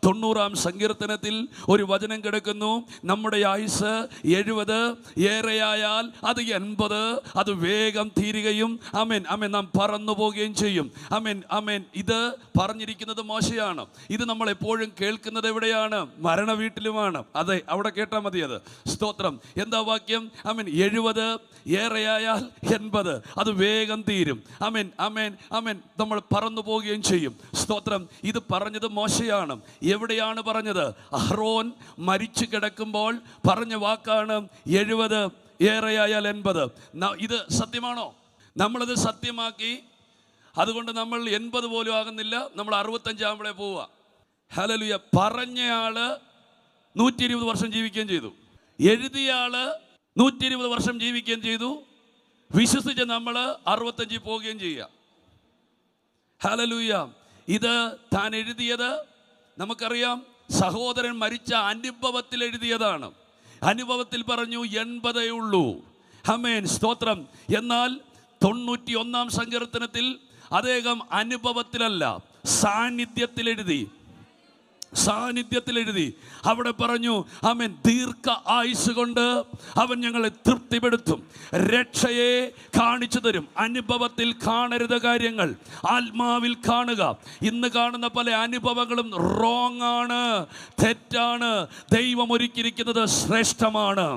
90-ാം സങ്കീർത്തനത്തിൽ ഒരു വചനം കിടക്കുന്നു, നമ്മുടെ ആയുസ് 70, ഏറെയായാൽ അത് 80, അത് വേഗം തീരുകയും ആമേൻ ആമേൻ നാം പറന്നു പോവുകയും ചെയ്യും. ആമേൻ ആമേൻ. ഇത് പറഞ്ഞിരിക്കുന്നത് മോശയാണ്. ഇത് നമ്മൾ എപ്പോഴും കേൾക്കുന്നത് എവിടെയാണ്? മരണ വീട്ടിലുമാണ്. അതെ, അവിടെ കേട്ടാൽ മതി. അത് സ്തോത്രം. എന്താ വാക്യം? ആമേൻ. 70 ഏറെയായാൽ 80, അത് വേഗം തീരും. ആമേൻ ആമേൻ ആമേൻ. നമ്മൾ പറന്നു പോവുകയും ചെയ്യും. സ്തോത്രം. ഇത് പറഞ്ഞത് മോശയാണ്. എവിടെയാണ് പറഞ്ഞത്? അഹ്റോൻ മരിച്ചു കിടക്കുമ്പോൾ പറഞ്ഞ വാക്കാണ് 70 ഏറെയായാൽ 80. ഇത് സത്യമാണോ? നമ്മളത് സത്യമാക്കി. അതുകൊണ്ട് നമ്മൾ 80 പോലും ആകുന്നില്ല, നമ്മൾ 65 ആകുമ്പോഴേ പോവുക. ഹല്ലേലൂയ. പറഞ്ഞയാള് 120 വർഷം ജീവിക്കുകയും ചെയ്തു. എഴുതിയാള് 120 വർഷം ജീവിക്കുകയും ചെയ്തു. വിശ്വസിച്ച് നമ്മൾ 65 പോവുകയും ചെയ്യുക. ഹല്ലേലൂയ. ഇത് താൻ എഴുതിയത് നമുക്കറിയാം, സഹോദരൻ മരിച്ച അനുഭവത്തിൽ എഴുതിയതാണ്. അനുഭവത്തിൽ പറഞ്ഞു 80 ഉള്ളൂ. ആമേൻ. സ്തോത്രം. എന്നാൽ 91-ാം സങ്കീർത്തനത്തിൽ അദ്ദേഹം അനുഭവത്തിലല്ല, സാന്നിധ്യത്തിൽ എഴുതി. അവിടെ പറഞ്ഞു, ആമേൻ, ദീർഘ ആയുസ് കൊണ്ട് അവൻ ഞങ്ങളെ തൃപ്തിപ്പെടുത്തും, രക്ഷയെ കാണിച്ചു തരും. അനുഭവത്തിൽ കാണരുത് കാര്യങ്ങൾ ആത്മാവിൽ കാണുക. ഇന്ന് കാണുന്ന പല അനുഭവങ്ങളും റോങ് ആണ്, തെറ്റാണ്. ദൈവം ഒരുക്കിയിരിക്കുന്നത് ശ്രേഷ്ഠമാണ്.